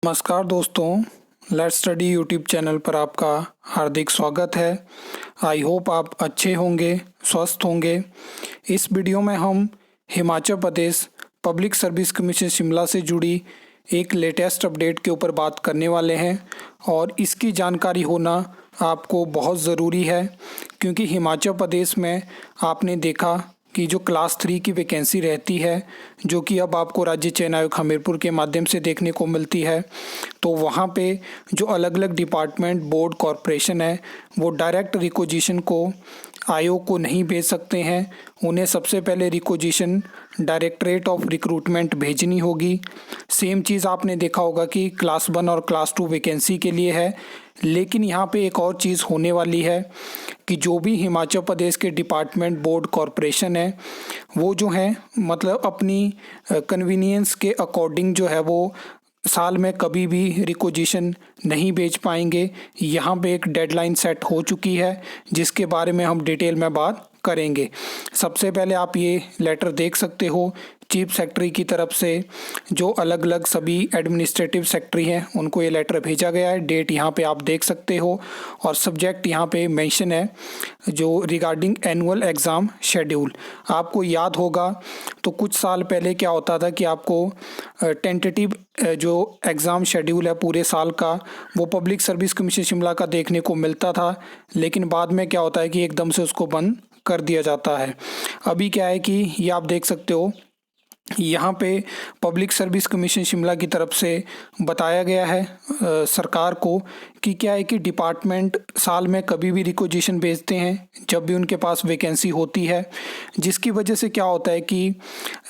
नमस्कार दोस्तों, let's study YouTube channel पर आपका हार्दिक स्वागत है। आई होप आप अच्छे होंगे, स्वस्थ होंगे। इस वीडियो में हम Himachal Pradesh public service commission Shimla से जुड़ी एक लेटेस्ट अपडेट के ऊपर बात करने वाले हैं और इसकी जानकारी होना आपको बहुत ज़रूरी है, क्योंकि हिमाचल प्रदेश में आपने देखा कि जो क्लास 3 की वैकेंसी रहती है, जो कि अब आपको राज्य चयन आयोग हमीरपुर के माध्यम से देखने को मिलती है, तो वहाँ पे जो अलग अलग डिपार्टमेंट, बोर्ड, कॉरपोरेशन है, वो डायरेक्ट रिक्वेजिशन को आयोग को नहीं भेज सकते हैं। उन्हें सबसे पहले रिक्वेजिशन डायरेक्टरेट ऑफ रिक्रूटमेंट भेजनी होगी। सेम चीज़ आपने देखा होगा कि क्लास 1 और क्लास 2 वैकेंसी के लिए है, लेकिन यहाँ पे एक और चीज़ होने वाली है कि जो भी हिमाचल प्रदेश के डिपार्टमेंट, बोर्ड, कॉरपोरेशन है, वो जो है मतलब अपनी कन्वीनियंस के अकॉर्डिंग जो है वो साल में कभी भी रिक्वेजिशन नहीं भेज पाएंगे। यहाँ पे एक डेडलाइन सेट हो चुकी है, जिसके बारे में हम डिटेल में बात करेंगे। सबसे पहले आप ये लेटर देख सकते हो, चीफ सेक्रेटरी की तरफ से जो अलग अलग सभी एडमिनिस्ट्रेटिव सेक्रेटरी हैं उनको ये लेटर भेजा गया है। डेट यहाँ पे आप देख सकते हो और सब्जेक्ट यहाँ पे मेंशन है जो रिगार्डिंग एनुअल एग्ज़ाम शेड्यूल। आपको याद होगा तो कुछ साल पहले क्या होता था कि आपको टेंटेटिव जो एग्ज़ाम शेड्यूल है पूरे साल का, वो पब्लिक सर्विस कमीशन शिमला का देखने को मिलता था, लेकिन बाद में क्या होता है कि एकदम से उसको बंद कर दिया जाता है। अभी क्या है कि ये आप देख सकते हो, यहाँ पे पब्लिक सर्विस कमीशन शिमला की तरफ से बताया गया है सरकार को कि क्या है कि डिपार्टमेंट साल में कभी भी रिक्वेजिशन भेजते हैं जब भी उनके पास वैकेंसी होती है, जिसकी वजह से क्या होता है कि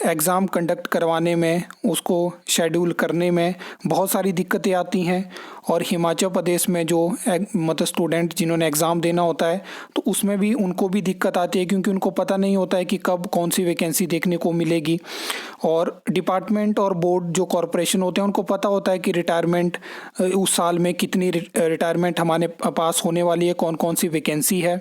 एग्ज़ाम कंडक्ट करवाने में, उसको शेड्यूल करने में बहुत सारी दिक्कतें आती हैं। और हिमाचल प्रदेश में जो मतलब स्टूडेंट जिन्होंने एग्ज़ाम देना होता है, तो उसमें भी उनको भी दिक्कत आती है, क्योंकि उनको पता नहीं होता है कि कब कौन सी वैकेंसी देखने को मिलेगी। और डिपार्टमेंट और बोर्ड जो कॉरपोरेशन होते हैं उनको पता होता है कि रिटायरमेंट उस साल में कितनी रिटायरमेंट हमारे पास होने वाली है, कौन कौन सी वैकेंसी है।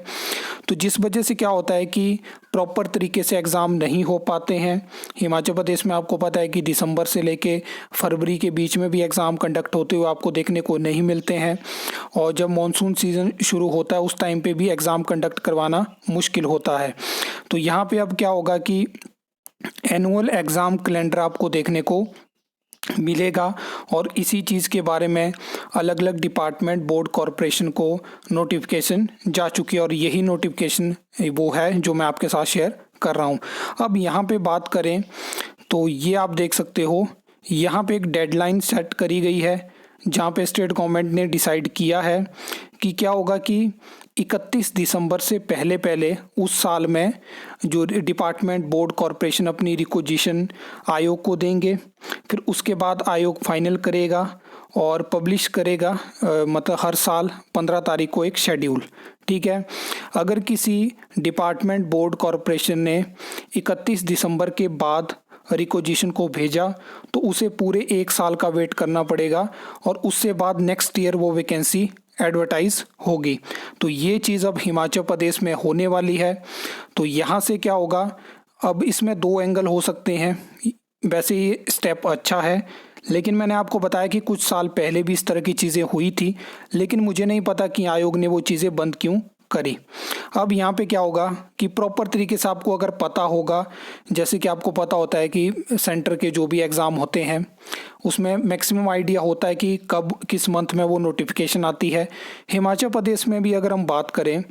तो जिस वजह से क्या होता है कि प्रॉपर तरीके से एग्ज़ाम नहीं हो पाते हैं। हिमाचल प्रदेश में आपको पता है कि दिसंबर से लेके फरवरी के बीच में भी एग्ज़ाम कंडक्ट होते हुए आपको देखने को नहीं मिलते हैं, और जब मॉनसून सीज़न शुरू होता है उस टाइम पे भी एग्ज़ाम कंडक्ट करवाना मुश्किल होता है। तो यहाँ पे अब क्या होगा कि एनुअल एग्ज़ाम कैलेंडर आपको देखने को मिलेगा, और इसी चीज़ के बारे में अलग अलग डिपार्टमेंट, बोर्ड, कॉरपोरेशन को नोटिफिकेशन जा चुकी है, और यही नोटिफिकेशन वो है जो मैं आपके साथ शेयर कर रहा हूँ। अब यहाँ पे बात करें तो ये आप देख सकते हो, यहाँ पे एक डेडलाइन सेट करी गई है, जहाँ पे स्टेट गवर्नमेंट ने डिसाइड किया है कि क्या होगा कि 31 दिसंबर से पहले पहले उस साल में जो डिपार्टमेंट, बोर्ड, कॉरपोरेशन अपनी रिक्वेजिशन आयोग को देंगे। फिर उसके बाद आयोग फाइनल करेगा और पब्लिश करेगा, मतलब हर साल 15 तारीख को एक शेड्यूल। ठीक है, अगर किसी डिपार्टमेंट, बोर्ड, कॉरपोरेशन ने 31 दिसंबर के बाद रिक्वेजिशन को भेजा तो उसे पूरे एक साल का वेट करना पड़ेगा, और उससे बाद नेक्स्ट ईयर वो वैकेंसी एडवर्टाइज होगी। तो ये चीज़ अब हिमाचल प्रदेश में होने वाली है। तो यहाँ से क्या होगा, अब इसमें दो एंगल हो सकते हैं। वैसे ये स्टेप अच्छा है, लेकिन मैंने आपको बताया कि कुछ साल पहले भी इस तरह की चीज़ें हुई थी, लेकिन मुझे नहीं पता कि आयोग ने वो चीज़ें बंद क्यों करी। अब यहाँ पे क्या होगा कि प्रॉपर तरीके से आपको अगर पता होगा, जैसे कि आपको पता होता है कि सेंटर के जो भी एग्ज़ाम होते हैं उसमें मैक्सिमम आइडिया होता है कि कब किस मंथ में वो नोटिफिकेशन आती है। हिमाचल प्रदेश में भी अगर हम बात करें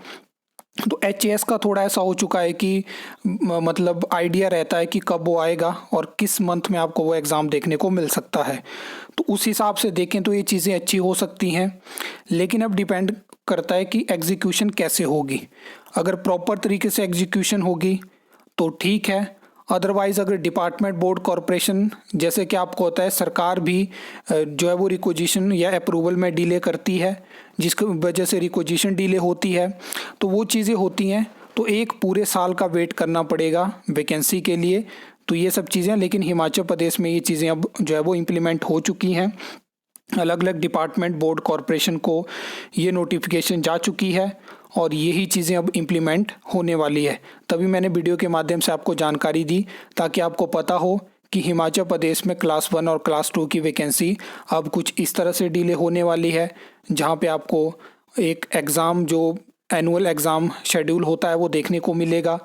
तो एचएएस का थोड़ा ऐसा हो चुका है कि मतलब आइडिया रहता है कि कब वो आएगा और किस मंथ में आपको वो एग्ज़ाम देखने को मिल सकता है। तो उस हिसाब से देखें तो ये चीज़ें अच्छी हो सकती हैं, लेकिन अब डिपेंड करता है कि एग्जीक्यूशन कैसे होगी। अगर प्रॉपर तरीके से एग्जीक्यूशन होगी तो ठीक है, अदरवाइज़ अगर डिपार्टमेंट, बोर्ड, कॉरपोरेशन, जैसे कि आपको होता है सरकार भी जो है वो रिक्वेजिशन या अप्रूवल में डिले करती है, जिसकी वजह से रिक्वेजिशन डिले होती है, तो वो चीज़ें होती हैं, तो एक पूरे साल का वेट करना पड़ेगा वैकेंसी के लिए। तो ये सब चीज़ें, लेकिन हिमाचल प्रदेश में ये चीज़ें अब जो है वो इम्प्लीमेंट हो चुकी हैं। अलग अलग डिपार्टमेंट, बोर्ड, कॉरपोरेशन को ये नोटिफिकेशन जा चुकी है और यही चीज़ें अब इम्प्लीमेंट होने वाली है। तभी मैंने वीडियो के माध्यम से आपको जानकारी दी, ताकि आपको पता हो कि हिमाचल प्रदेश में क्लास 1 और क्लास 2 की वैकेंसी अब कुछ इस तरह से डिले होने वाली है, जहां पे आपको एक एग्ज़ाम जो एनुअल एग्ज़ाम शेड्यूल होता है वो देखने को मिलेगा।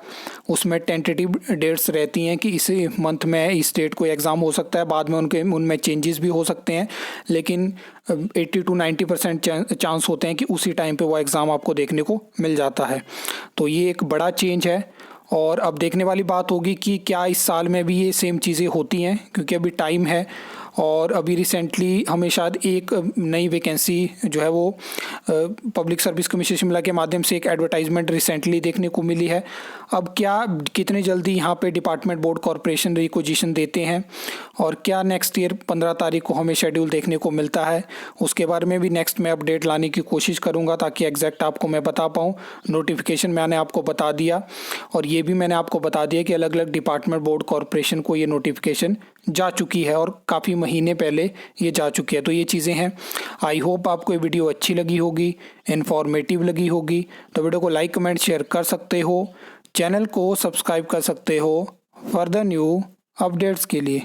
उसमें टेंटेटिव डेट्स रहती हैं कि इसी मंथ में इस डेट को एग्ज़ाम हो सकता है, बाद में उनमें चेंजेस भी हो सकते हैं, लेकिन 80 to 90% चांस होते हैं कि उसी टाइम पे वो एग्ज़ाम आपको देखने को मिल जाता है। तो ये एक बड़ा चेंज है और अब देखने वाली बात होगी कि क्या इस साल में भी ये सेम चीज़ें होती हैं, क्योंकि अभी टाइम है। और अभी रिसेंटली हमें शायद एक नई वैकेंसी जो है वो पब्लिक सर्विस कमीशन शिमला के माध्यम से एक एडवर्टाइजमेंट रिसेंटली देखने को मिली है। अब क्या कितने जल्दी यहाँ पे डिपार्टमेंट बोर्ड कॉरपोरेशन रिक्वेजिशन देते हैं और क्या नेक्स्ट ईयर 15 तारीख को हमें शेड्यूल देखने को मिलता है, उसके बारे में भी नेक्स्ट मैं अपडेट लाने की कोशिश करूँगा ताकि एग्जैक्ट आपको मैं बता पाऊँ। नोटिफिकेशन मैंने आपको बता दिया और ये भी मैंने आपको बता दिया कि अलग अलग डिपार्टमेंट बोर्ड कॉरपोरेशन को ये नोटिफिकेशन जा चुकी है और काफ़ी महीने पहले ये जा चुकी है। तो ये चीज़ें हैं। आई होप आपको ये वीडियो अच्छी लगी होगी, इन्फॉर्मेटिव लगी होगी। तो वीडियो को लाइक कमेंट शेयर कर सकते हो, चैनल को सब्सक्राइब कर सकते हो फर्दर न्यू अपडेट्स के लिए।